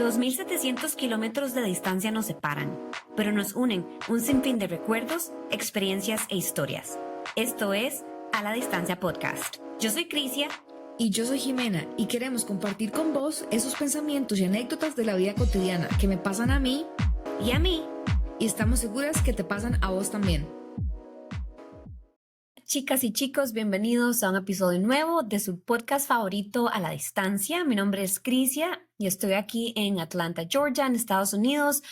2.700 kilómetros de distancia nos separan, pero nos unen un sinfín de recuerdos, experiencias e historias. Esto es A la Distancia Podcast. Yo soy Crisia. Y yo soy Jimena, y queremos compartir con vos esos pensamientos y anécdotas de la vida cotidiana que me pasan a mí y a mí, y estamos seguras que te pasan a vos también. Chicas y chicos, bienvenidos a un episodio nuevo de su podcast favorito A la Distancia. Mi nombre es Crisia y estoy aquí en Atlanta, Georgia, en Estados Unidos,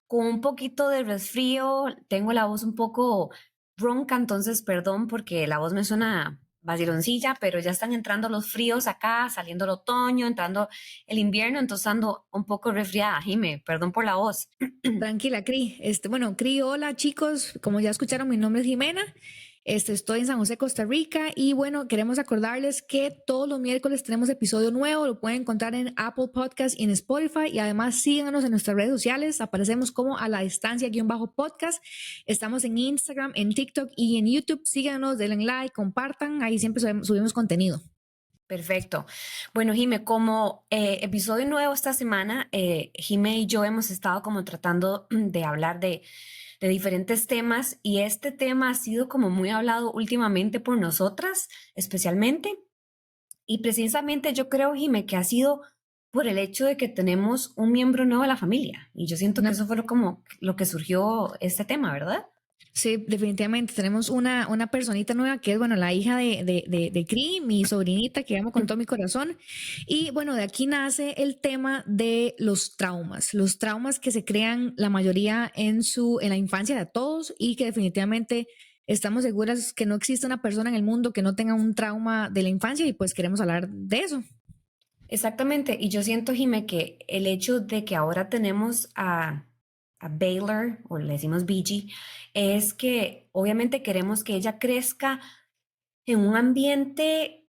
con un poquito de resfrío. Tengo la voz un poco ronca, entonces perdón porque la voz me suena vaciloncilla, pero ya están entrando los fríos acá, saliendo el otoño, entrando el invierno, entonces ando un poco resfriada. Jime, perdón por la voz. Tranquila, Cri. Cri, hola chicos, como ya escucharon, mi nombre es Jimena. Estoy en San José, Costa Rica, y bueno, queremos acordarles que todos los miércoles tenemos episodio nuevo. Lo pueden encontrar en Apple Podcast y en Spotify, y además síganos en nuestras redes sociales. Aparecemos como A la Distancia-podcast. Estamos en Instagram, en TikTok y en YouTube. Síganos, denle like, compartan, ahí siempre subimos contenido. Perfecto. Bueno, Jime, como episodio nuevo esta semana, Jime y yo hemos estado como tratando de hablar de diferentes temas, y este tema ha sido como muy hablado últimamente por nosotras, especialmente. Y precisamente yo creo, Jime, que ha sido por el hecho de que tenemos un miembro nuevo de la familia. Y yo siento que eso fue como lo que surgió este tema, ¿verdad? Sí, definitivamente. Tenemos una personita nueva que es, bueno, la hija de Cri, mi sobrinita, que amo con todo mi corazón. Y bueno, de aquí nace el tema de los traumas que se crean la mayoría en la infancia de todos, y que definitivamente estamos seguras que no existe una persona en el mundo que no tenga un trauma de la infancia, y pues queremos hablar de eso. Exactamente. Y yo siento, Jime, que el hecho de que ahora tenemos a Baylor, o le decimos BG, es que obviamente queremos que ella crezca en un ambiente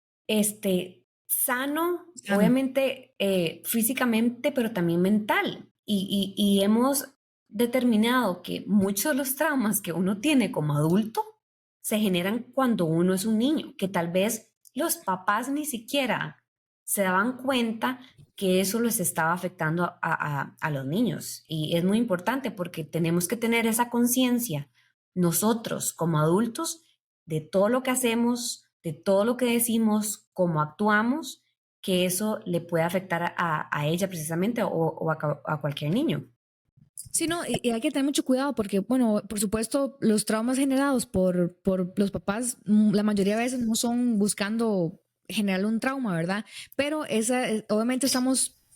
sano, obviamente físicamente, pero también mental. Y hemos determinado que muchos de los traumas que uno tiene como adulto se generan cuando uno es un niño, que tal vez los papás ni siquiera se daban cuenta que eso les estaba afectando a los niños. Y es muy importante porque tenemos que tener esa conciencia nosotros como adultos de todo lo que hacemos, de todo lo que decimos, cómo actuamos, que eso le puede afectar a ella precisamente o a cualquier niño. Sí, no, y hay que tener mucho cuidado porque, bueno, por supuesto, los traumas generados por los papás, la mayoría de veces no son buscando generar un trauma, ¿verdad? Pero obviamente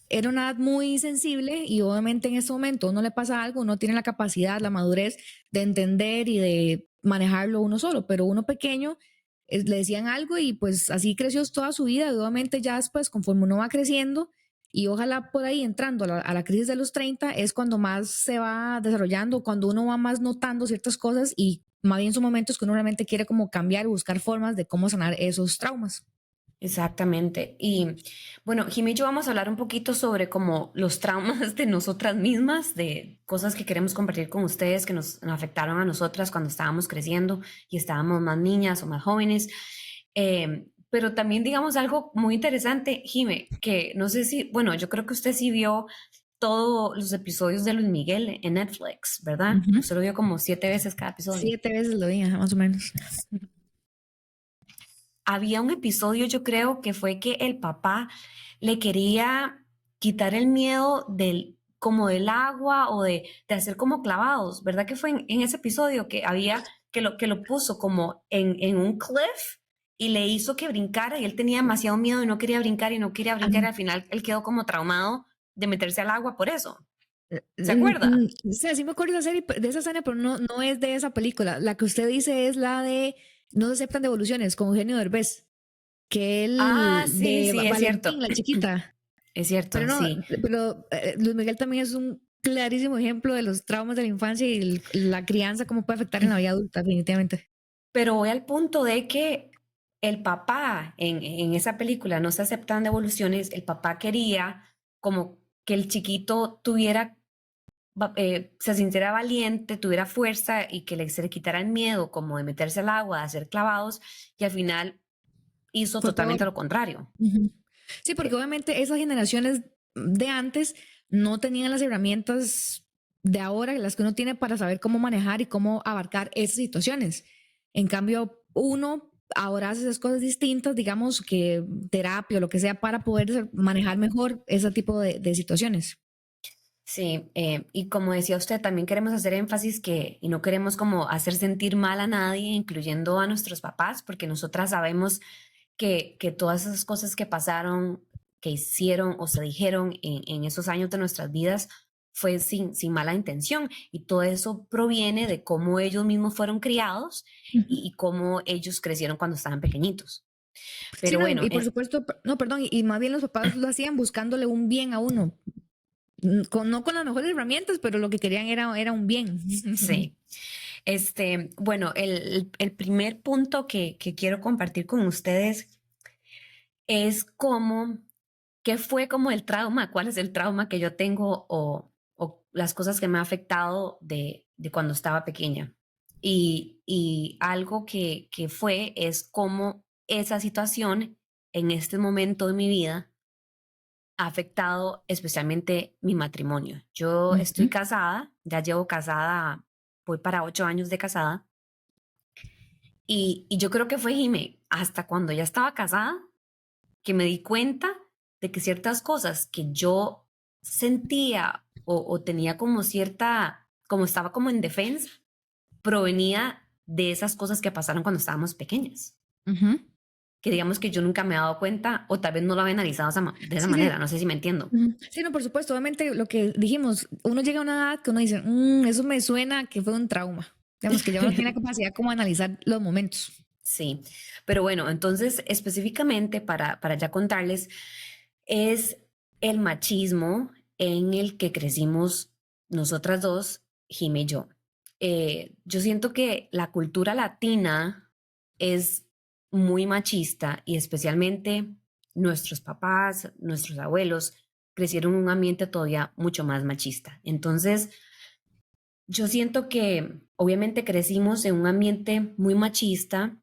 era una edad muy sensible, y obviamente en este momento uno le pasa algo, uno tiene la capacidad, la madurez de entender y de manejarlo uno solo, pero uno pequeño le decían algo y pues así creció toda su vida, y obviamente ya después, conforme uno va creciendo, y ojalá por ahí entrando a la crisis de los 30, es cuando más se va desarrollando, cuando uno va más notando ciertas cosas, y más bien son momentos que uno realmente quiere como cambiar y buscar formas de cómo sanar esos traumas. Exactamente. Y bueno, Jimmy y yo vamos a hablar un poquito sobre como los traumas de nosotras mismas, de cosas que queremos compartir con ustedes que nos afectaron a nosotras cuando estábamos creciendo y estábamos más niñas o más jóvenes. Pero también digamos algo muy interesante, Jimé, que no sé si, bueno, yo creo que usted sí vio todos los episodios de Luis Miguel en Netflix, ¿verdad? Usted lo vio como 7 veces cada episodio. 7 veces lo vi, más o menos. Había un episodio, yo creo que fue que el papá le quería quitar el miedo como del agua o de hacer como clavados, ¿verdad? Que fue en ese episodio que había, que lo puso como en un cliff y le hizo que brincara, y él tenía demasiado miedo y no quería brincar y no quería brincar, y al final él quedó como traumado de meterse al agua por eso. ¿Se acuerda? Sí, me acuerdo de esa escena, pero no es de esa película. La que usted dice es la de No se aceptan devoluciones, con Eugenio Derbez, que él Sí, de sí, es cierto. Valentín, la chiquita. Es cierto, Pero no, sí. pero Luis Miguel también es un clarísimo ejemplo de los traumas de la infancia y la crianza, cómo puede afectar en la vida adulta, definitivamente. Pero voy al punto de que el papá en esa película No se aceptan devoluciones, el papá quería como que el chiquito se sintiera valiente, tuviera fuerza y que se le quitara el miedo como de meterse al agua, de hacer clavados, y al final hizo Fue totalmente peor. lo contrario. Sí, porque obviamente esas generaciones de antes no tenían las herramientas de ahora, las que uno tiene para saber cómo manejar y cómo abarcar esas situaciones. En cambio, uno ahora hace esas cosas distintas, digamos que terapia o lo que sea, para poder manejar mejor ese tipo de situaciones. Sí, y como decía usted, también queremos hacer énfasis que, y no queremos como hacer sentir mal a nadie, incluyendo a nuestros papás, porque nosotras sabemos que todas esas cosas que pasaron, que hicieron o se dijeron en esos años de nuestras vidas fue sin mala intención. Y todo eso proviene de cómo ellos mismos fueron criados y cómo ellos crecieron cuando estaban pequeñitos. Sí, Pero no, bueno, y por supuesto, no, perdón, y más bien los papás lo hacían buscándole un bien a uno, no con las mejores herramientas, pero lo que querían era un bien. sí. Bueno, el primer punto que quiero compartir con ustedes es cómo, qué fue como el trauma, cuál es el trauma que yo tengo o las cosas que me ha afectado de cuando estaba pequeña. Y algo que fue es cómo esa situación en este momento de mi vida ha afectado especialmente mi matrimonio. Yo estoy Ujú. casada, ya llevo casada, voy para 8 años de casada. Y yo creo que fue Jime, hasta cuando ya estaba casada, que me di cuenta de que ciertas cosas que yo sentía o tenía como cierta, como estaba como en defensa, provenía de esas cosas que pasaron cuando estábamos pequeñas. Ujú. Que digamos que yo nunca me he dado cuenta o tal vez no lo había analizado de esa Sí, manera, sí. no sé si me entiendo. Ujú. Sí, no, por supuesto, obviamente lo que dijimos, uno llega a una edad que uno dice, "Mm, eso me suena que fue un trauma". Digamos que ya uno tiene la capacidad como de analizar los momentos. Sí, pero bueno, entonces específicamente para ya contarles, es el machismo en el que crecimos nosotras dos, Jime y yo. Yo siento que la cultura latina es muy machista y especialmente nuestros papás, nuestros abuelos crecieron en un ambiente todavía mucho más machista. Entonces, yo siento que obviamente crecimos en un ambiente muy machista,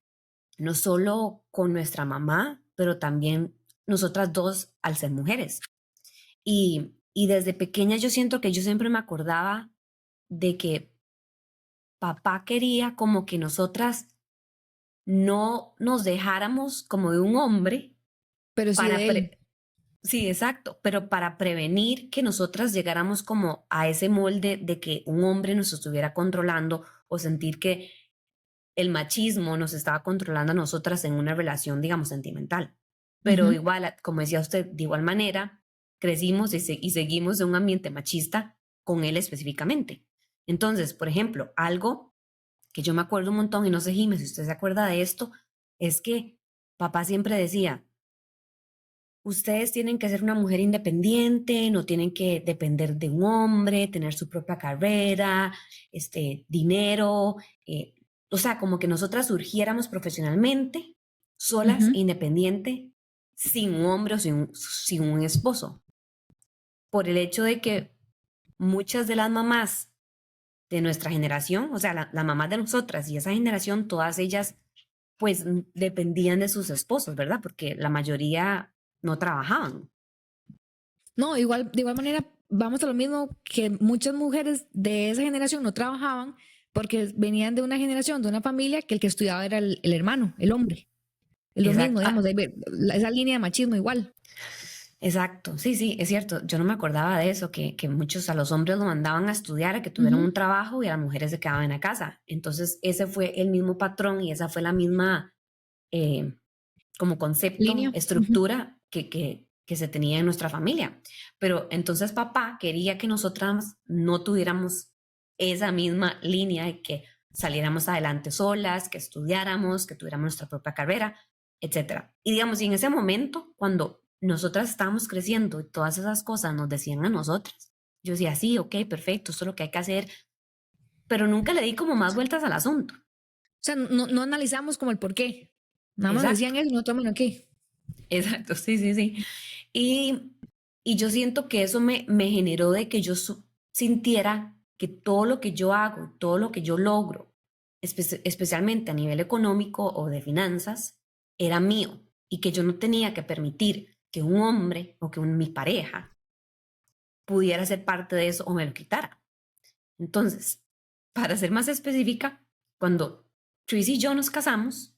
no solo con nuestra mamá, pero también nosotras dos al ser mujeres. Y desde pequeña yo siento que yo siempre me acordaba de que papá quería como que nosotras no nos dejáramos como de un hombre Pero sí para, de él. sí, exacto, pero para prevenir que nosotras llegáramos como a ese molde de que un hombre nos estuviera controlando o sentir que el machismo nos estaba controlando a nosotras en una relación, digamos, sentimental. Pero Ujú. igual, como decía usted, de igual manera, crecimos y seguimos en un ambiente machista con él específicamente. Entonces, por ejemplo, algo que yo me acuerdo un montón, y no sé, Jiménez, si usted se acuerda de esto, es que papá siempre decía, ustedes tienen que ser una mujer independiente, no tienen que depender de un hombre, tener su propia carrera, dinero, eh, o sea, como que nosotras surgiéramos profesionalmente, solas e Ujú. independiente, sin un hombre o sin un esposo, por el hecho de que muchas de las mamás de nuestra generación, o sea, la mamá de nosotras y esa generación, todas ellas pues dependían de sus esposos, ¿verdad? Porque la mayoría no trabajaban. No, igual, de igual manera, vamos a lo mismo que muchas mujeres de esa generación no trabajaban porque venían de una generación, de una familia que el que estudiaba era el hermano, el hombre. Es lo mismo, Exacto, digamos, esa línea de machismo igual. exacto, sí, sí, es cierto. Yo no me acordaba de eso, que muchos a los hombres lo mandaban a estudiar, a que tuvieran Ujú. un trabajo y a las mujeres se quedaban en la casa. Entonces, ese fue el mismo patrón y esa fue la misma eh, como concepto, Línea. Ujú. estructura que se tenía en nuestra familia. Pero entonces papá quería que nosotras no tuviéramos esa misma línea y que saliéramos adelante solas, que estudiáramos, que tuviéramos nuestra propia carrera, etcétera. Y digamos, y en ese momento, cuando nosotras estábamos creciendo y todas esas cosas nos decían a nosotras, yo decía, sí, ok, perfecto, esto es lo que hay que hacer, pero nunca le di como más vueltas al asunto. O sea, no analizamos como el por qué. Nada más Exacto. decían eso y no toman aquí. Exacto, sí, sí, sí. Y, y yo siento que eso me generó de que yo sintiera que todo lo que yo hago, todo lo que yo logro, especialmente a nivel económico o de finanzas, era mío y que yo no tenía que permitir que un hombre o que mi pareja pudiera ser parte de eso o me lo quitara. Entonces, para ser más específica, cuando Chris y yo nos casamos,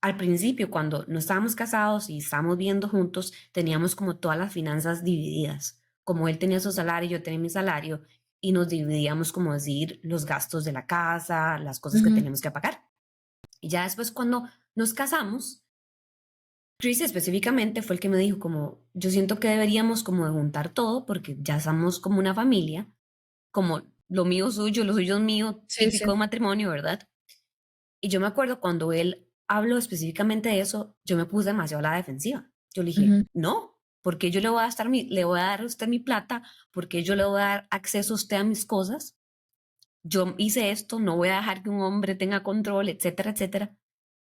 al principio, cuando no estábamos casados y estábamos viviendo juntos, teníamos como todas las finanzas divididas. Como él tenía su salario, yo tenía mi salario, y nos dividíamos, como decir, los gastos de la casa, las cosas que Ujú. tenemos que pagar. Y ya después, cuando nos casamos, Chris específicamente fue el que me dijo como, yo siento que deberíamos como de juntar todo porque ya somos como una familia, como lo mío es suyo, lo suyo es mío, Sí, típico sí. de matrimonio, ¿verdad? Y yo me acuerdo cuando él habló específicamente de eso, yo me puse demasiado a la defensiva. Yo le dije, Ujú. no, porque yo le voy a dar a usted mi plata, porque yo le voy a dar acceso a usted a mis cosas. Yo hice esto, no voy a dejar que un hombre tenga control, etcétera, etcétera.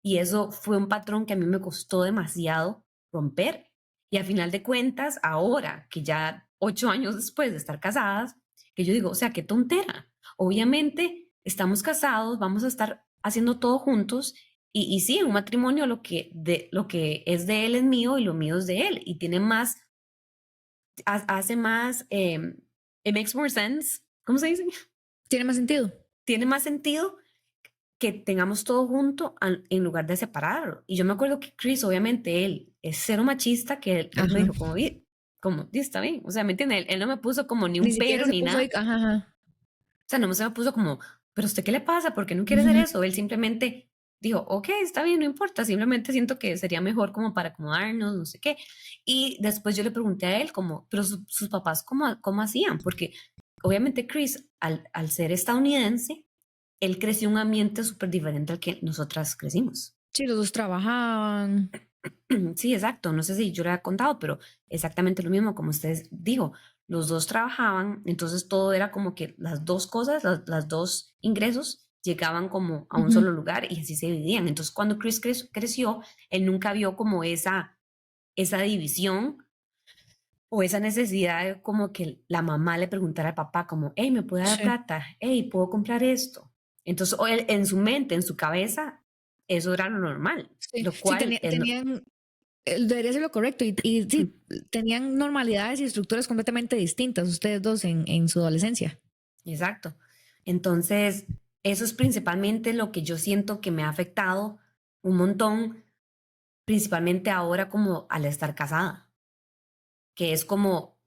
Y eso fue un patrón que a mí me costó demasiado romper. Y a final de cuentas, ahora que ya 8 años después de estar casadas, que yo digo, o sea, qué tontera. Obviamente estamos casados, vamos a estar haciendo todo juntos. Y sí, en un matrimonio lo que es de él es mío y lo mío es de él. Y tiene más, hace más, it makes more sense. ¿Cómo se dice? Tiene más sentido. Tiene más sentido que tengamos todo junto en lugar de separarlo. Y yo me acuerdo que Chris, obviamente, él es cero machista, que él me Ajá. dijo como, como, está bien, o sea, ¿me entiende? Él no me puso como ni Ni un siquiera pero se ni puso ahí. nada. Ajá, ajá. O sea, no se me puso como, pero ¿usted qué le pasa? ¿Por qué no quiere hacer Ujú. eso? Él simplemente dijo, ok, está bien, no importa, simplemente siento que sería mejor como para acomodarnos, no sé qué. Y después yo le pregunté a él como, pero sus papás, ¿cómo hacían? Porque obviamente Chris, al ser estadounidense, él creció en un ambiente súper diferente al que nosotras crecimos. Sí, los dos trabajaban. Sí, exacto. No sé si yo le había contado, pero exactamente lo mismo como ustedes dijo. Los dos trabajaban, entonces todo era como que las dos cosas, las dos ingresos llegaban como a un Ujú. solo lugar y así se dividían. Entonces cuando Chris creció, él nunca vio como esa división o esa necesidad de como que la mamá le preguntara al papá como, hey, ¿me puede dar Sí. plata? Hey, ¿puedo comprar esto? Entonces, o él, en su mente, en su cabeza, eso era lo normal, Sí, lo sí, cual él no. tenían, debería ser lo correcto y sí, tenían normalidades y estructuras completamente distintas ustedes dos en su adolescencia. Exacto. Entonces, eso es principalmente lo que yo siento que me ha afectado un montón, principalmente ahora como al estar casada, que es como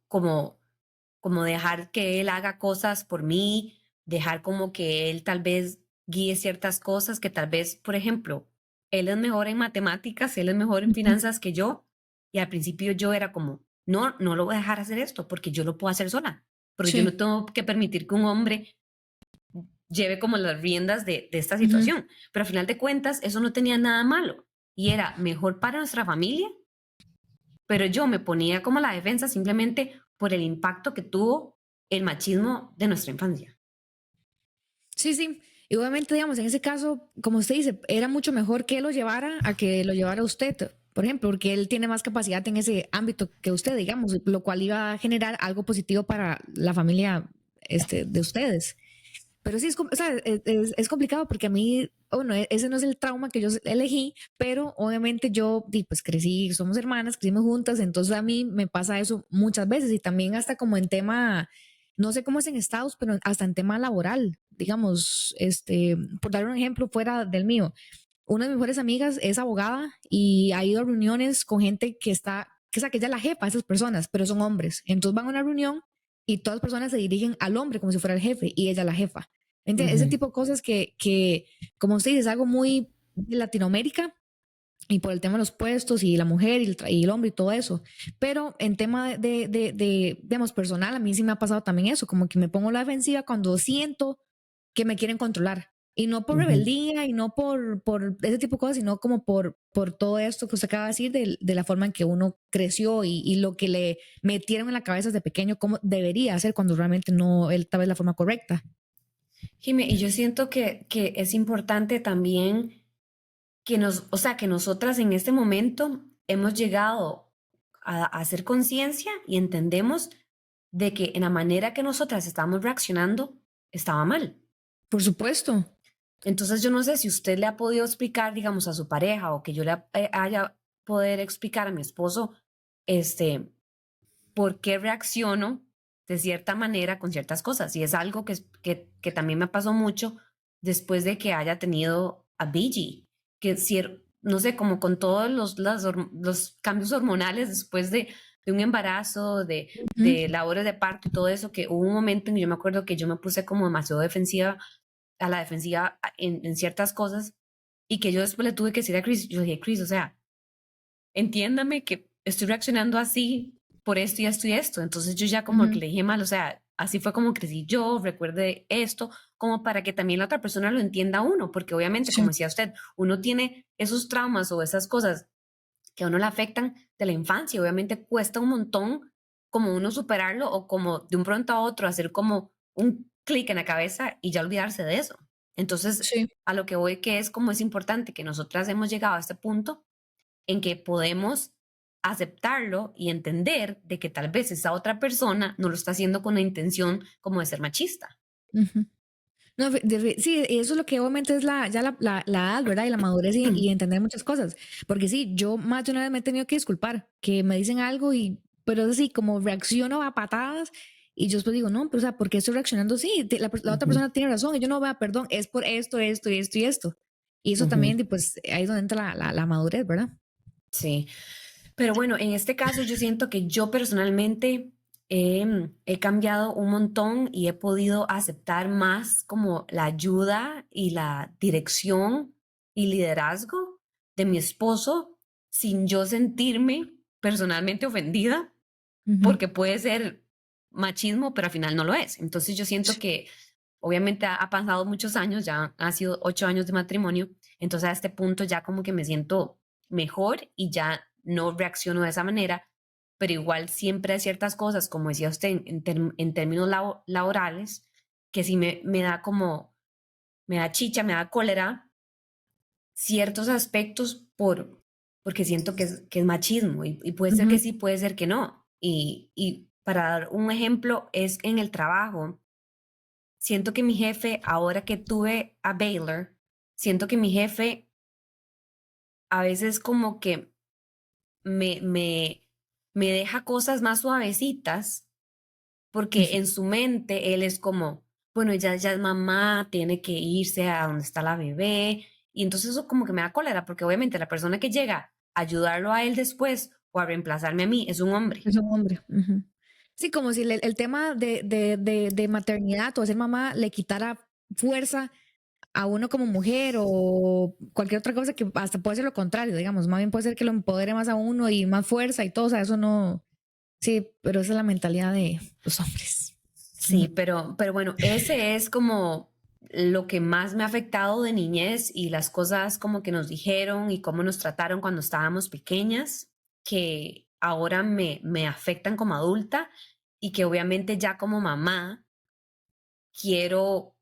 dejar que él haga cosas por mí, dejar como que él tal vez guíe ciertas cosas que tal vez, por ejemplo, él es mejor en matemáticas, él es mejor en Ujú. finanzas que yo, y al principio yo era como, no, no lo voy a dejar hacer esto porque yo lo puedo hacer sola, porque yo no Sí. tengo que permitir que un hombre lleve como las riendas de esta Ujú. situación. Pero al final de cuentas, eso no tenía nada malo y era mejor para nuestra familia, pero yo me ponía como a la defensa simplemente por el impacto que tuvo el machismo de nuestra infancia. Sí, sí. Y obviamente, digamos, en ese caso, como usted dice, era mucho mejor que él lo llevara a que lo llevara usted, por ejemplo, porque él tiene más capacidad en ese ámbito que usted, digamos, lo cual iba a generar algo positivo para la familia de ustedes. Pero sí, o sea, es complicado porque a mí, bueno, ese no es el trauma que yo elegí, pero obviamente yo, pues crecí, somos hermanas, crecimos juntas, entonces a mí me pasa eso muchas veces y también hasta como en tema, no sé cómo es en Estados, pero hasta en tema laboral, digamos, por dar un ejemplo fuera del mío, una de mis mejores amigas es abogada y ha ido a reuniones con gente que está, que es aquella la jefa, esas personas, pero son hombres. Entonces van a una reunión y todas las personas se dirigen al hombre como si fuera el jefe y ella la jefa. ¿Entiendes? Ese Ujú. tipo de cosas que como usted dice, es algo muy de Latinoamérica y por el tema de los puestos y la mujer y el hombre y todo eso. Pero en tema digamos, personal, a mí sí me ha pasado también eso, como que me pongo a la defensiva cuando siento que me quieren controlar. Y no por Ujú. rebeldía y no por ese tipo de cosas, sino como por todo esto que usted acaba de decir, de la forma en que uno creció y lo que le metieron en la cabeza desde pequeño, cómo debería hacer cuando realmente no, él tal vez la forma correcta. Jimé, y yo siento que es importante también o sea, que nosotras en este momento hemos llegado a hacer conciencia y entendemos de que en la manera que nosotras estamos reaccionando estaba mal. Por supuesto. Entonces yo no sé si usted le ha podido explicar, digamos, a su pareja o que yo le haya poder explicar a mi esposo, este, por qué reacciono de cierta manera con ciertas cosas. Y es algo que también me pasó mucho después de que haya tenido a BG, que no sé, como con todos los cambios hormonales después de un embarazo, de Ujú. labores de parto y todo eso, que hubo un momento en que yo me acuerdo que yo me puse como demasiado defensiva, a la defensiva en ciertas cosas, y que yo después le tuve que decir a Chris, yo dije, Chris, o sea, entiéndame que estoy reaccionando así por esto y esto y esto. Entonces yo ya como que Ujú. le dije mal, o sea, así fue como crecí yo, recuerde esto, como para que también la otra persona lo entienda a uno, porque obviamente, Sí, como decía usted, uno tiene esos traumas o esas cosas que a uno le afectan de la infancia. Obviamente cuesta un montón como uno superarlo o como de un pronto a otro hacer como un clic en la cabeza y ya olvidarse de eso. Entonces, sí. a lo que voy que es como es importante que nosotras hemos llegado a este punto en que podemos aceptarlo y entender de que tal vez esa otra persona no lo está haciendo con la intención como de ser machista. Ujú. No, sí, y eso es lo que obviamente es la edad, ¿verdad? Y la madurez y entender muchas cosas. Porque sí, yo más de una vez me he tenido que disculpar, que me dicen algo pero es así, como reacciono a patadas y yo después digo, no, pero o sea, ¿por qué estoy reaccionando así? La otra Ujú, persona tiene razón y yo no, vea, perdón, es por esto, esto y esto y esto. Y eso ujú. también, pues ahí es donde entra la madurez, ¿verdad? Sí, pero bueno, en este caso yo siento que yo personalmente he cambiado un montón y he podido aceptar más como la ayuda y la dirección y liderazgo de mi esposo sin yo sentirme personalmente ofendida, Ujú. porque puede ser machismo, pero al final no lo es. Entonces yo siento Sí. que obviamente ha pasado muchos años, ya ha sido 8 años de matrimonio, entonces a este punto ya como que me siento mejor y ya no reacciono de esa manera, pero igual siempre hay ciertas cosas, como decía usted, en términos laborales, que sí me da como, me da chicha, me da cólera ciertos aspectos porque siento que es machismo y puede ser que Ujú. sí, puede ser que no. Y para dar un ejemplo, es en el trabajo. Siento que mi jefe, ahora que tuve a Baylor, siento que mi jefe a veces como que me, me, me deja cosas más suavecitas porque en su mente él es como, bueno, ella ya es mamá, tiene que irse a donde está la bebé. Y entonces eso como que me da cólera porque obviamente la persona que llega a ayudarlo a él después o a reemplazarme a mí es un hombre. Es un hombre. Ujú. Sí, como si el tema de maternidad o de ser mamá le quitara fuerza a uno como mujer o cualquier otra cosa que hasta puede ser lo contrario, digamos, más bien puede ser que lo empodere más a uno y más fuerza y todo, o sea, eso no, sí, pero esa es la mentalidad de los hombres. Sí, pero bueno, ese es como lo que más me ha afectado de niñez y las cosas como que nos dijeron y cómo nos trataron cuando estábamos pequeñas, que ahora me afectan como adulta y que obviamente ya como mamá quiero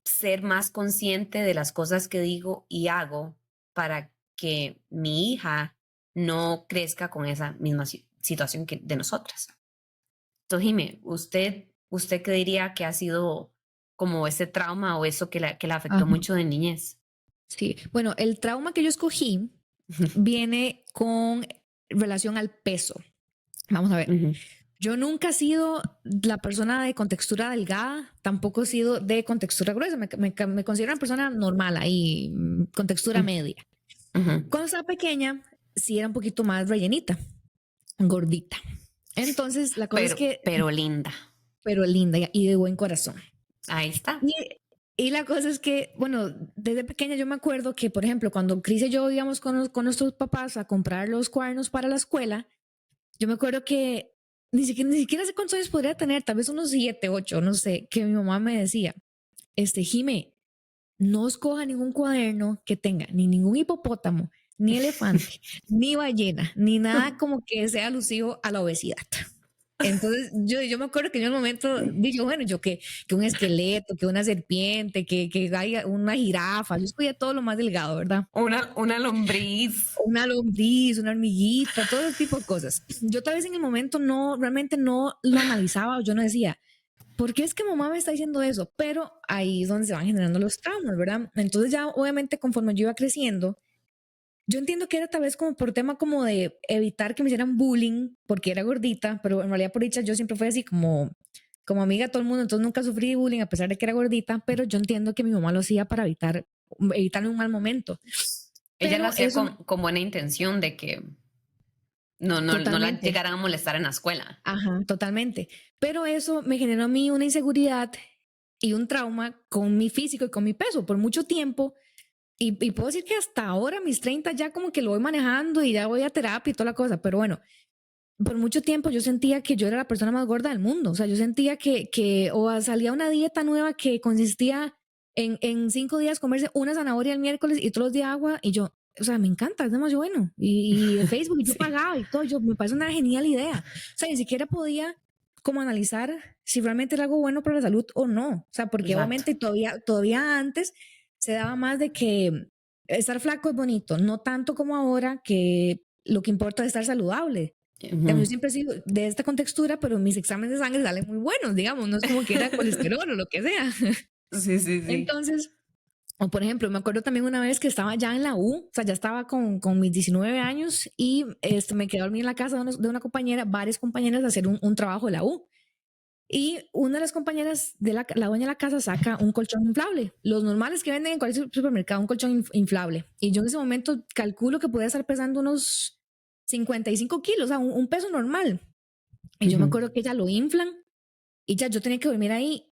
ser más consciente de las cosas que digo y hago para que mi hija no crezca con esa misma situación que de nosotras. Entonces, Jimé, ¿usted qué diría que ha sido como ese trauma o eso que la afectó Ajá. mucho de niñez? Sí, bueno, el trauma que yo escogí viene con relación al peso. Vamos a ver. Ujú, Yo nunca he sido la persona de contextura delgada, tampoco he sido de contextura gruesa. Me considero una persona normal ahí, con textura media. ujú. Cuando estaba pequeña, sí era un poquito más rellenita, gordita. Entonces, la cosa es que, Pero linda. pero linda y de buen corazón. Ahí está. Y, y la cosa es que, bueno, desde pequeña yo me acuerdo que, por ejemplo, cuando Cris y yo íbamos con nuestros papás a comprar los cuadernos para la escuela, yo me acuerdo que ni siquiera sé cuántos años podría tener, tal vez unos 7, 8, no sé, que mi mamá me decía, Jime, no escoja ningún cuaderno que tenga ni ningún hipopótamo, ni elefante, ni ballena, ni nada como que sea alusivo a la obesidad. Entonces, yo me acuerdo que yo en un momento dije, bueno, yo que un esqueleto, que una serpiente, que haya una jirafa, yo escogía todo lo más delgado, ¿verdad? Una lombriz. Una lombriz, una hormiguita, todo ese tipo de cosas. Yo tal vez en el momento no, realmente no lo analizaba, o yo no decía, ¿por qué es que mamá me está diciendo eso? Pero ahí es donde se van generando los traumas, ¿verdad? Entonces ya obviamente conforme yo iba creciendo, yo entiendo que era tal vez como por tema como de evitar que me hicieran bullying porque era gordita, pero en realidad por dicha yo siempre fui así como amiga de todo el mundo, entonces nunca sufrí bullying a pesar de que era gordita, pero yo entiendo que mi mamá lo hacía para evitarme un mal momento. Ella lo Pero hacía eso con buena intención de que no la totalmente, llegaran a molestar en la escuela. ajá, totalmente. Pero eso me generó a mí una inseguridad y un trauma con mi físico y con mi peso por mucho tiempo. Y puedo decir que hasta ahora, mis 30 ya como que lo voy manejando y ya voy a terapia y toda la cosa. Pero bueno, por mucho tiempo yo sentía que yo era la persona más gorda del mundo. O sea, yo sentía que o salía una dieta nueva que consistía en 5 días comerse una zanahoria el miércoles y todos los días agua. Y yo, o sea, me encanta, es demasiado bueno. Y de Facebook y yo Sí, pagaba y todo. Yo, me parece una genial idea. O sea, ni siquiera podía como analizar si realmente era algo bueno para la salud o no. O sea, porque exacto. obviamente todavía antes se daba más de que estar flaco es bonito, no tanto como ahora que lo que importa es estar saludable. Yo Ujú. siempre he sido de esta contextura, pero mis exámenes de sangre salen muy buenos, digamos, no es como que era colesterol o lo que sea. Sí, sí, sí. Entonces, o por ejemplo, me acuerdo también una vez que estaba ya en la U, o sea, ya estaba con mis 19 años y me quedé a dormir en la casa de una compañera, varias compañeras, a hacer un trabajo de la U. Y una de las compañeras de la dueña de la casa saca un colchón inflable, los normales que venden en cualquier supermercado, un colchón inflable. Y yo en ese momento calculo que podía estar pesando unos 55 kilos, o sea, un peso normal. Y yo me Ujú. acuerdo que ella lo inflan y ya yo tenía que dormir ahí.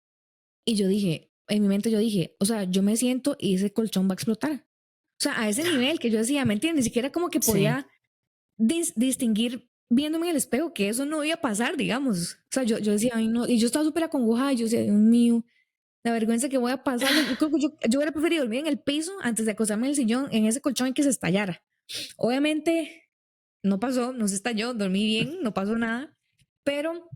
Y yo dije, en mi mente yo dije, o sea, yo me siento y ese colchón va a explotar. O sea, a ese nivel que yo decía, ¿me entiendes? Ni siquiera como que Sí. podía distinguir viéndome en el espejo que eso no iba a pasar, digamos. O sea, yo decía, ay, no, y yo estaba súper acongojada, y yo decía, Dios mío, la vergüenza que voy a pasar. Yo creo que yo hubiera preferido dormir en el piso antes de acostarme en el sillón, en ese colchón y que se estallara. Obviamente no pasó, no se estalló, dormí bien, no pasó nada, pero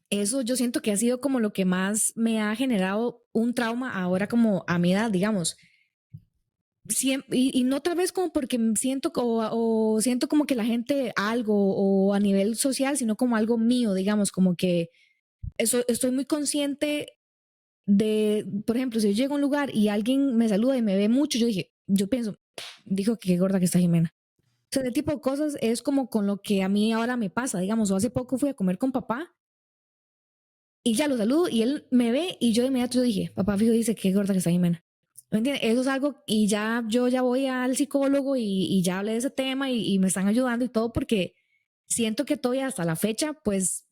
eso yo siento que ha sido como lo que más me ha generado un trauma ahora como a mi edad, digamos. Y no tal vez como porque siento o siento como que la gente algo o a nivel social, sino como algo mío, digamos, como que estoy muy consciente de, por ejemplo, si yo llego a un lugar y alguien me saluda y me ve mucho, yo pienso, dijo que qué gorda que está Jimena. O sea, ese tipo de cosas es como con lo que a mí ahora me pasa, digamos, o hace poco fui a comer con papá y ya lo saludo y él me ve y yo de inmediato dije, papá fijo dice qué gorda que está Jimena. ¿Me entiendes? Eso es algo y ya yo ya voy al psicólogo y ya hablé de ese tema y me están ayudando y todo porque siento que todavía hasta la fecha pues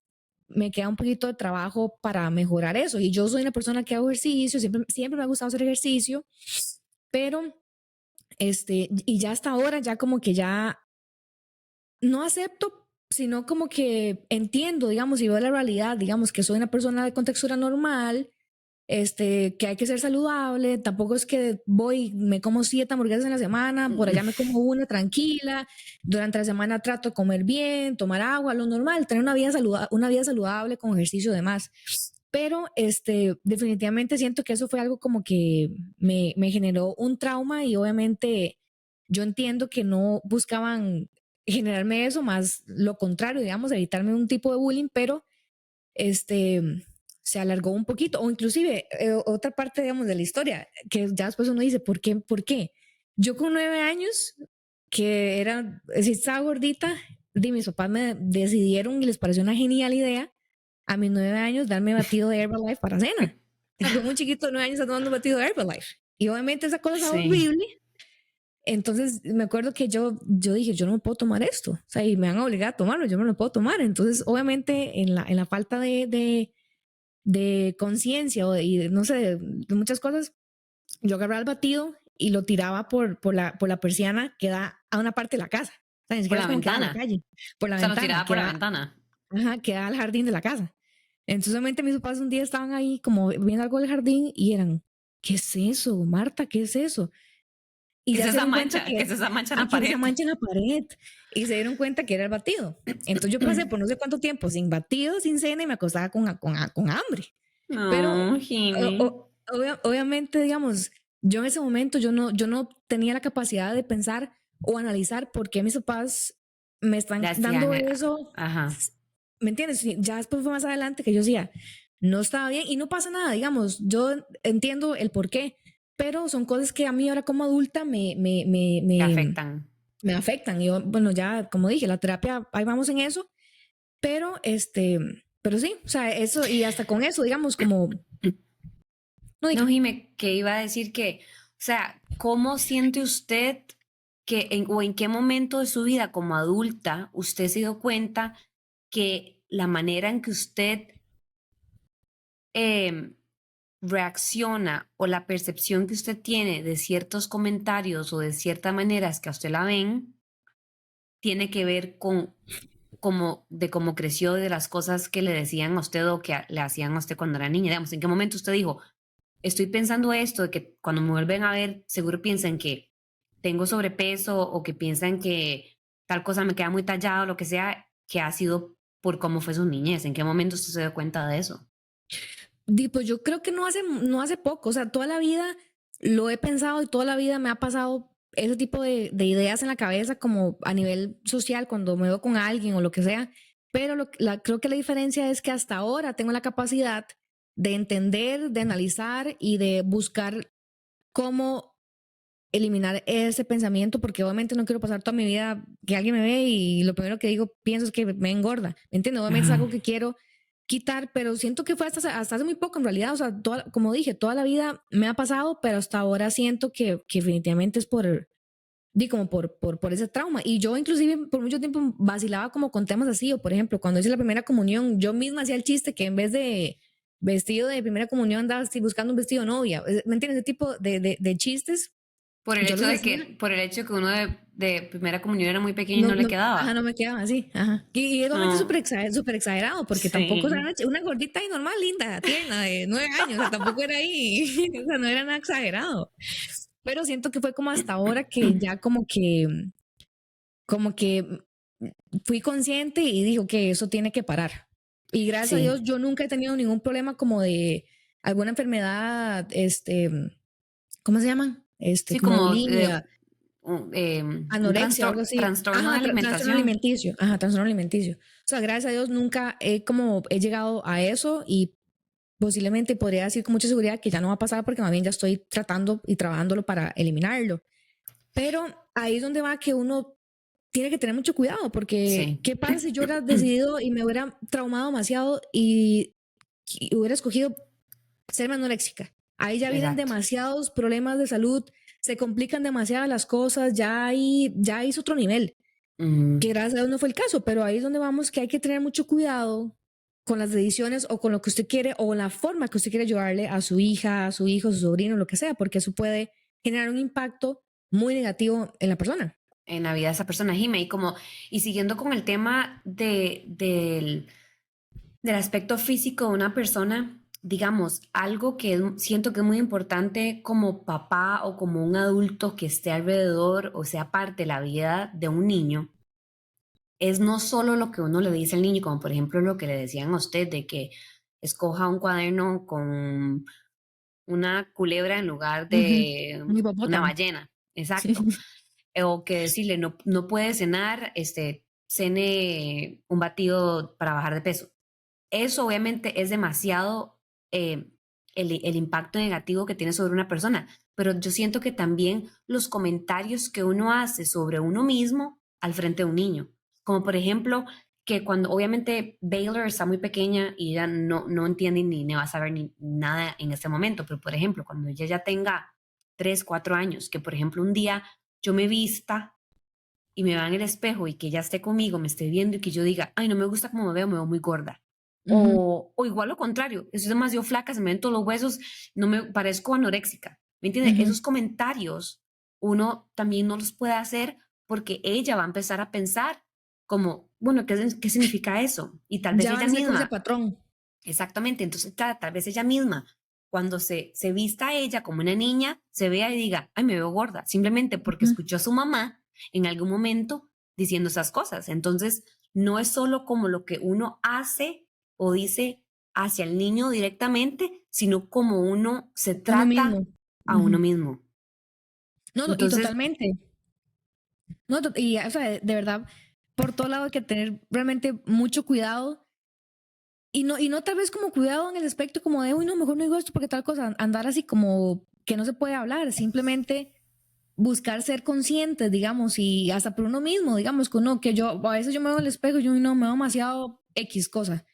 me queda un poquito de trabajo para mejorar eso. Y yo soy una persona que hago ejercicio, siempre me ha gustado hacer ejercicio, pero y ya hasta ahora ya como que ya no acepto, sino como que entiendo, digamos, y veo la realidad, digamos, que soy una persona de contextura normal, que hay que ser saludable, tampoco es que voy, me como 7 hamburguesas en la semana, por allá me como una tranquila, durante la semana trato de comer bien, tomar agua, lo normal, tener una vida saludable con ejercicio y demás. Pero definitivamente siento que eso fue algo como que me generó un trauma y obviamente yo entiendo que no buscaban generarme eso, más lo contrario, digamos, evitarme un tipo de bullying, pero este, se alargó un poquito, o inclusive otra parte, digamos, de la historia, que ya después uno dice, ¿por qué? ¿Por qué? Yo con 9 años, que era, si estaba gordita, mis papás me decidieron y les pareció una genial idea a mis 9 años darme batido de Herbalife para cena. Y como un chiquito de 9 años está tomando batido de Herbalife. Y obviamente esa cosa es Sí. horrible. Entonces me acuerdo que yo dije, yo no me puedo tomar esto. O sea, y me han obligado a tomarlo, yo no lo puedo tomar. Entonces, obviamente, en la falta de conciencia y no sé, de muchas cosas, yo agarraba el batido y lo tiraba por la persiana que da a una parte de la casa. O sea, ni Por siquiera es la como que da a la ventana. calle, por la O sea, lo ventana, tiraba por la ventana. ajá, que da al jardín de la casa. Entonces, obviamente, mis papás un día estaban ahí como viendo algo del jardín y eran, ¿qué es eso, Marta? ¿Qué es eso? Y ¿Qué es ya se esa dieron cuenta mancha? ¿Qué es que esa mancha en la aquí esa pared? mancha en la pared y se dieron cuenta que era el batido. Entonces yo pasé por no sé cuánto tiempo sin batido, sin cena y me acostaba con hambre. Pero No, Jimmy. obviamente, digamos, yo en ese momento yo no tenía la capacidad de pensar o analizar por qué mis papás me están Ya hacían. dando eso. Ajá. ¿Me entiendes? Ya después fue más adelante que yo decía, no estaba bien y no pasa nada, digamos, yo entiendo el por qué, pero son cosas que a mí ahora como adulta Te afectan. me afectan. Y yo, bueno, ya, como dije, la terapia, ahí vamos en eso, pero pero sí, o sea, eso, y hasta con eso, digamos, como, no No, diga. Jime, que iba a decir que, o sea, ¿cómo siente usted que o en qué momento de su vida como adulta usted se dio cuenta que la manera en que usted em, reacciona o la percepción que usted tiene de ciertos comentarios o de ciertas maneras que a usted la ven tiene que ver con cómo creció, de las cosas que le decían a usted o que le hacían a usted cuando era niña? Digamos, ¿en qué momento usted dijo, estoy pensando esto, de que cuando me vuelven a ver, seguro piensan que tengo sobrepeso o que piensan que tal cosa me queda muy tallado, lo que sea, que ha sido por cómo fue su niñez? ¿En qué momento usted se dio cuenta de eso? Pues yo creo que no hace poco, o sea, toda la vida lo he pensado y toda la vida me ha pasado ese tipo de ideas en la cabeza como a nivel social cuando me veo con alguien o lo que sea, pero creo que la diferencia es que hasta ahora tengo la capacidad de entender, de analizar y de buscar cómo eliminar ese pensamiento, porque obviamente no quiero pasar toda mi vida que alguien me ve y lo primero que digo, pienso es que me engorda, ¿me entiendes? Obviamente es Ajá. algo que quiero quitar, pero siento que fue hasta hace muy poco en realidad, o sea, como dije, toda la vida me ha pasado, pero hasta ahora siento que definitivamente es por ese trauma. Y yo inclusive por mucho tiempo vacilaba como con temas así, o por ejemplo, cuando hice la primera comunión, yo misma hacía el chiste que en vez de vestido de primera comunión andaba así buscando un vestido de novia, ¿me entiendes? Ese tipo de chistes, yo los hacía. Por el hecho que uno de primera comunión era muy pequeño y No, no le no, ajá, quedaba. no me quedaba así, ajá. Y es obviamente No, súper exagerado, porque tampoco era sí. una gordita y normal, linda, tierna, de 9 años, o sea, tampoco era ahí, o sea, no era nada exagerado. Pero siento que fue como hasta ahora que ya como que fui consciente y dijo que eso tiene que parar. Y gracias a Dios Sí, yo nunca he tenido ningún problema como de alguna enfermedad, ¿cómo se llama? sí, Como como bulimia, un anorexia o algo así. trastorno de Ajá, trastorno alimentación. alimenticio. Ajá, trastorno alimenticio. O sea, gracias a Dios nunca he llegado a eso y posiblemente podría decir con mucha seguridad que ya no va a pasar porque más bien ya estoy tratando y trabajándolo para eliminarlo. Pero ahí es donde va que uno tiene que tener mucho cuidado porque Sí. ¿qué pasa si yo hubiera decidido y me hubiera traumado demasiado y hubiera escogido ser anoréxica? Ahí ya vienen Exacto. demasiados problemas de salud, se complican demasiado las cosas, ya es otro nivel, Ujú. que gracias a Dios no fue el caso, pero ahí es donde vamos que hay que tener mucho cuidado con las decisiones o con lo que usted quiere o la forma que usted quiere ayudarle a su hija, a su hijo, a su sobrino, lo que sea, porque eso puede generar un impacto muy negativo en la persona. En la vida de esa persona, Jime, y siguiendo con el tema del aspecto físico de una persona, digamos, algo que siento que es muy importante como papá o como un adulto que esté alrededor o sea parte de la vida de un niño, es no solo lo que uno le dice al niño, como por ejemplo lo que le decían a usted de que escoja un cuaderno con una culebra en lugar Ujú. de Un una hipopótamo. ballena. Sí. Exacto. O que decirle, no, no puede cenar, cene un batido para bajar de peso. Eso obviamente es demasiado el impacto negativo que tiene sobre una persona, pero yo siento que también los comentarios que uno hace sobre uno mismo al frente de un niño, como por ejemplo que cuando obviamente Baylor está muy pequeña y ella no entiende ni va a saber ni nada en este momento, pero por ejemplo cuando ella ya tenga 3, 4 años, que por ejemplo un día yo me vista y me vea en el espejo y que ella esté conmigo, me esté viendo y que yo diga, ay, no me gusta cómo me veo muy gorda. Ujú, O igual lo contrario, estoy demasiado flaca, se me ven todos los huesos, no me parezco anoréxica. ¿Me entiendes? ujú. Esos comentarios uno también no los puede hacer porque ella va a empezar a pensar como, bueno, ¿qué significa eso? Y tal vez Ya ella van a ser con ese misma, patrón. exactamente, entonces tal vez ella misma, cuando se vista ella como una niña, se vea y diga, ay, me veo gorda, simplemente porque Ujú. escuchó a su mamá en algún momento diciendo esas cosas. Entonces, no es solo como lo que uno hace o dice hacia el niño directamente, sino como uno se Uno trata mismo. a uno Ujú. mismo. No, y Entonces, totalmente. No, y o sea, de verdad, por todo lado hay que tener realmente mucho cuidado. Y no tal vez como cuidado en el aspecto como de, uy, no, mejor no digo esto porque tal cosa, andar así como que no se puede hablar, simplemente buscar ser conscientes, digamos, y hasta por uno mismo, digamos, que yo a veces yo me veo en el espejo y yo no me veo demasiado X cosa.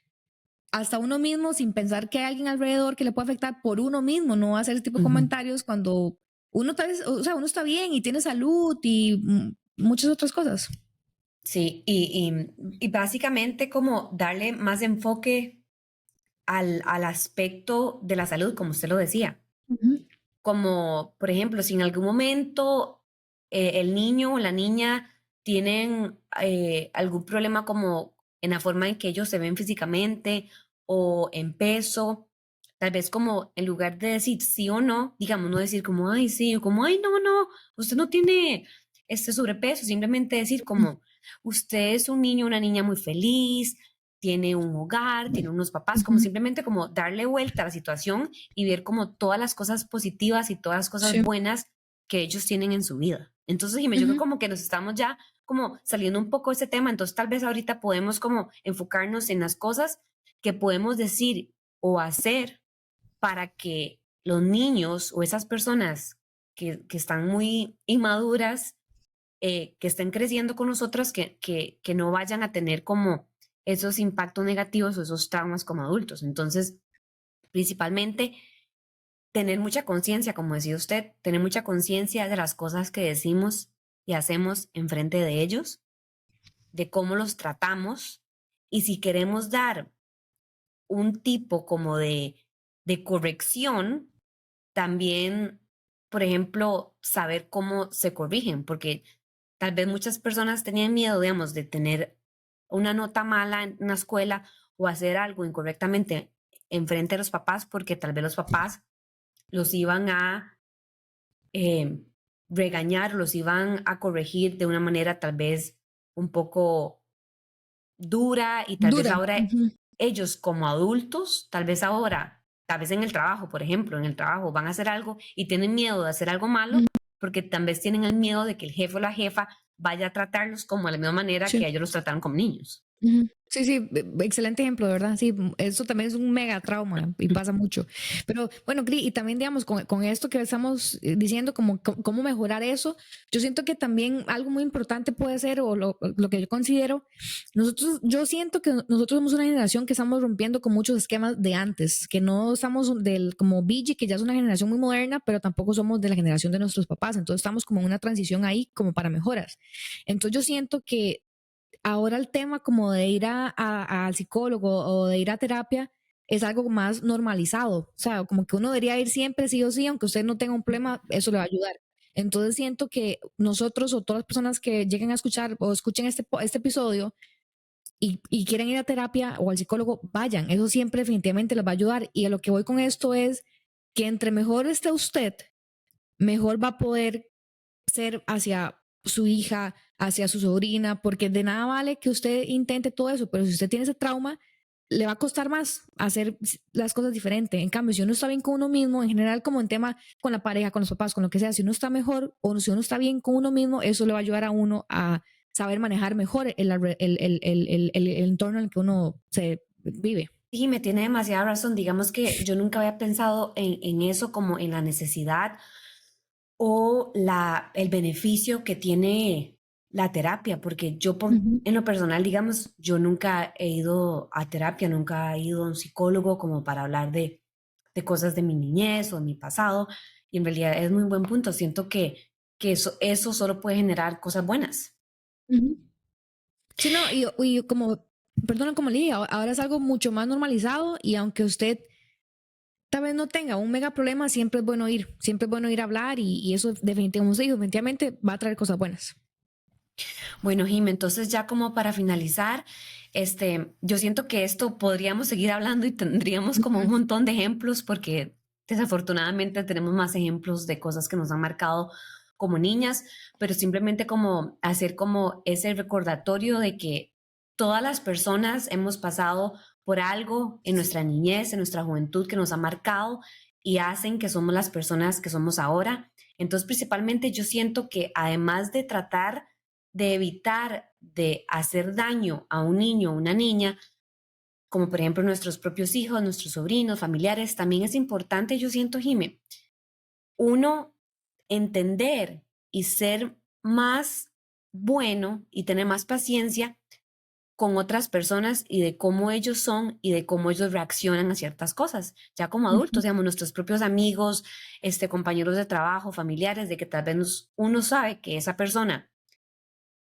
Hasta uno mismo, sin pensar que hay alguien alrededor que le puede afectar por uno mismo, no hacer ese tipo de comentarios cuando uno tal vez, o sea, uno está bien y tiene salud y muchas otras cosas. Sí, y básicamente como darle más enfoque al aspecto de la salud, como usted lo decía. Como, por ejemplo, si en algún momento el niño o la niña tienen algún problema como en la forma en que ellos se ven físicamente o en peso, tal vez como en lugar de decir sí o no, digamos, no decir como, ay, sí, o como, ay, no, no, usted no tiene este sobrepeso, simplemente decir como, usted es un niño, una niña muy feliz, tiene un hogar, tiene unos papás, como simplemente como darle vuelta a la situación y ver como todas las cosas positivas y todas las cosas Sí. buenas que ellos tienen en su vida. Entonces, Jimé, yo creo como que nos estamos ya como saliendo un poco de ese tema, entonces tal vez ahorita podemos como enfocarnos en las cosas que podemos decir o hacer para que los niños o esas personas que están muy inmaduras, que estén creciendo con nosotros, que no vayan a tener como esos impactos negativos o esos traumas como adultos. Entonces, principalmente, tener mucha conciencia, como decía usted, tener mucha conciencia de las cosas que decimos y hacemos enfrente de ellos, de cómo los tratamos y si queremos dar un tipo como de corrección, también, por ejemplo, saber cómo se corrigen, porque tal vez muchas personas tenían miedo, digamos, de tener una nota mala en una escuela o hacer algo incorrectamente en frente de los papás, porque tal vez los papás los iban a eh, regañar, los iban a corregir de una manera tal vez un poco dura y tal vez Dura. ahora ellos como adultos, tal vez en el trabajo, por ejemplo, en el trabajo van a hacer algo y tienen miedo de hacer algo malo porque tal vez tienen el miedo de que el jefe o la jefa vaya a tratarlos como de la misma manera que Sí. ellos los trataron como niños. Sí, sí, excelente ejemplo, de verdad. Sí, eso también es un mega trauma y pasa mucho. Pero bueno, Cris, y también, digamos, con esto que estamos diciendo, como cómo mejorar eso, yo siento que también algo muy importante puede ser, o lo que yo considero, yo siento que nosotros somos una generación que estamos rompiendo con muchos esquemas de antes, que no estamos del como BG, que ya es una generación muy moderna, pero tampoco somos de la generación de nuestros papás. Entonces estamos como en una transición ahí como para mejoras. Entonces yo siento que ahora el tema como de ir al psicólogo o de ir a terapia es algo más normalizado. O sea, como que uno debería ir siempre sí o sí, aunque usted no tenga un problema, eso le va a ayudar. Entonces siento que nosotros o todas las personas que lleguen a escuchar o escuchen este episodio y quieren ir a terapia o al psicólogo, vayan. Eso siempre definitivamente les va a ayudar. Y a lo que voy con esto es que entre mejor esté usted, mejor va a poder ser hacia su hija, hacia su sobrina, porque de nada vale que usted intente todo eso, pero si usted tiene ese trauma, le va a costar más hacer las cosas diferentes. En cambio, si uno está bien con uno mismo, en general como en tema con la pareja, con los papás, con lo que sea, si uno está mejor o si uno está bien con uno mismo, eso le va a ayudar a uno a saber manejar mejor el entorno en el que uno se vive. Y me tiene demasiada razón. Digamos que yo nunca había pensado en eso como en la necesidad o el beneficio que tiene la terapia, porque en lo personal, digamos, yo nunca he ido a terapia, nunca he ido a un psicólogo como para hablar de cosas de mi niñez o de mi pasado, y en realidad es muy buen punto. Siento que eso solo puede generar cosas buenas. Sí, no, y como, perdón, como le dije, ahora es algo mucho más normalizado y aunque usted tal vez no tenga un mega problema, siempre es bueno ir a hablar y eso definitivamente va a traer cosas buenas. Bueno, Jim, entonces ya como para finalizar, yo siento que esto podríamos seguir hablando y tendríamos como un montón de ejemplos porque desafortunadamente tenemos más ejemplos de cosas que nos han marcado como niñas, pero simplemente como hacer como ese recordatorio de que todas las personas hemos pasado por algo en nuestra niñez, en nuestra juventud que nos ha marcado y hacen que somos las personas que somos ahora. Entonces, principalmente yo siento que además de tratar de evitar de hacer daño a un niño o una niña, como por ejemplo nuestros propios hijos, nuestros sobrinos, familiares, también es importante, yo siento, Jime, uno entender y ser más bueno y tener más paciencia con otras personas y de cómo ellos son y de cómo ellos reaccionan a ciertas cosas, ya como adultos, digamos, nuestros propios amigos, compañeros de trabajo, familiares, de que tal vez uno sabe que esa persona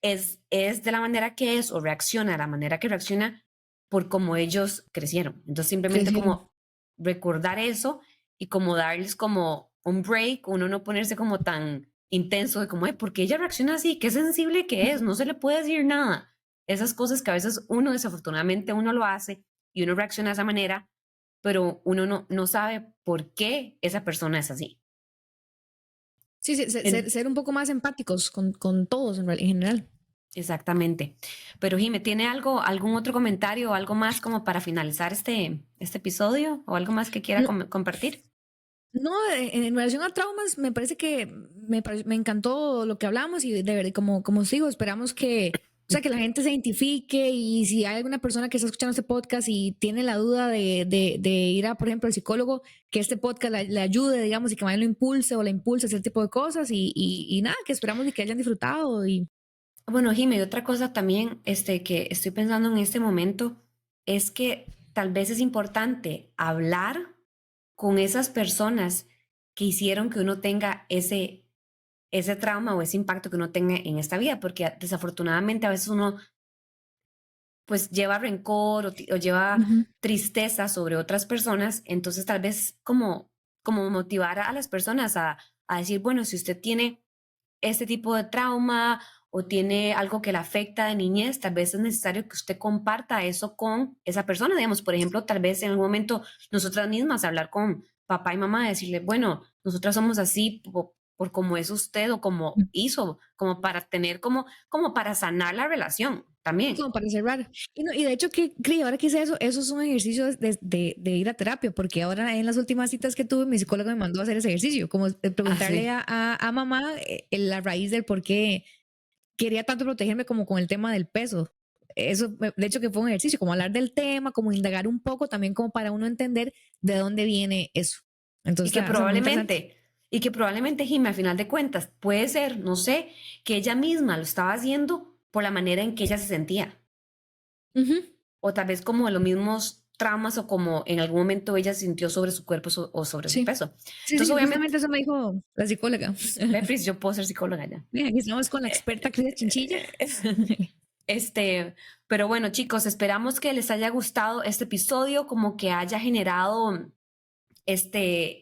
es de la manera que es o reacciona de la manera que reacciona por cómo ellos crecieron. Entonces simplemente Crecieron. como recordar eso y como darles como un break, uno no ponerse como tan intenso de como, ¿por qué ella reacciona así? Qué sensible que es, no se le puede decir nada. Esas cosas que a veces uno desafortunadamente uno lo hace y uno reacciona de esa manera, pero uno no sabe por qué esa persona es así. Sí, ser un poco más empáticos con todos en general. Exactamente. Pero Jime, ¿tiene algún otro comentario o algo más como para finalizar este episodio o algo más que quiera No, compartir? no, en relación a traumas, me parece que me encantó lo que hablamos y de verdad, como os digo, esperamos que, o sea, que la gente se identifique y si hay alguna persona que está escuchando este podcast y tiene la duda de ir a, por ejemplo, al psicólogo, que este podcast le ayude, digamos, y que más lo impulse o la impulse a hacer tipo de cosas y nada, que esperamos y que hayan disfrutado y... Bueno, Jime, y otra cosa también que estoy pensando en este momento es que tal vez es importante hablar con esas personas que hicieron que uno tenga ese trauma o ese impacto que uno tenga en esta vida, porque desafortunadamente a veces uno pues lleva rencor o lleva Ujú. tristeza sobre otras personas, entonces tal vez como motivar a las personas a decir, bueno, si usted tiene este tipo de trauma o tiene algo que le afecta de niñez, tal vez es necesario que usted comparta eso con esa persona, digamos, por ejemplo, tal vez en algún momento nosotras mismas hablar con papá y mamá, decirle, bueno, nosotras somos así por cómo es usted o como hizo, como para tener como para sanar la relación también. Como para cerrar. Y de hecho, Cri, ahora que hice eso es un ejercicio de ir a terapia, porque ahora en las últimas citas que tuve, mi psicólogo me mandó a hacer ese ejercicio, como preguntarle Así. a mamá la raíz del por qué quería tanto protegerme como con el tema del peso. Eso, de hecho, que fue un ejercicio, como hablar del tema, como indagar un poco, también como para uno entender de dónde viene eso. Y Entonces, que está muy interesante. probablemente, y que probablemente, Jimmy, a final de cuentas, puede ser, no sé, que ella misma lo estaba haciendo por la manera en que ella se sentía. Ujú. O tal vez como los mismos traumas o como en algún momento ella sintió sobre su cuerpo o sobre su Sí, peso. sí, Entonces, sí, obviamente, justamente eso me dijo la psicóloga. Beatriz, yo puedo ser psicóloga ya. Mira, aquí estamos con la experta Cris Chinchilla. Este, pero bueno, chicos, esperamos que les haya gustado este episodio, como que haya generado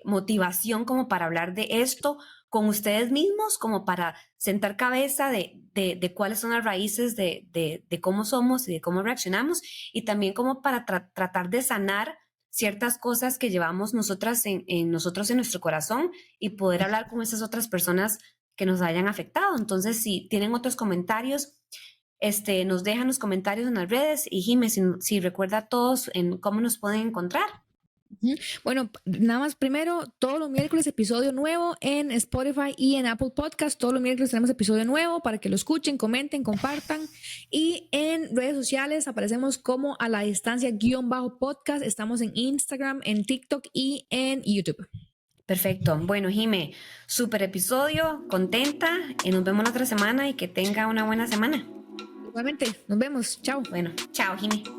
motivación como para hablar de esto con ustedes mismos, como para sentar cabeza de cuáles son las raíces de cómo somos y de cómo reaccionamos, y también como para tratar de sanar ciertas cosas que llevamos nosotras nosotros en nuestro corazón y poder hablar con esas otras personas que nos hayan afectado. Entonces, si tienen otros comentarios, nos dejan los comentarios en las redes y Jimé, si recuerda a todos en cómo nos pueden encontrar. Bueno, nada más primero, todos los miércoles episodio nuevo en Spotify y en Apple Podcast. Todos los miércoles tenemos episodio nuevo para que lo escuchen, comenten, compartan. Y en redes sociales aparecemos como A la Distancia _podcast. Estamos en Instagram, en TikTok y en YouTube. Perfecto. Bueno, Jime, súper episodio, contenta y nos vemos la otra semana y que tenga una buena semana. Igualmente, nos vemos. Chao. Bueno, chao, Jime.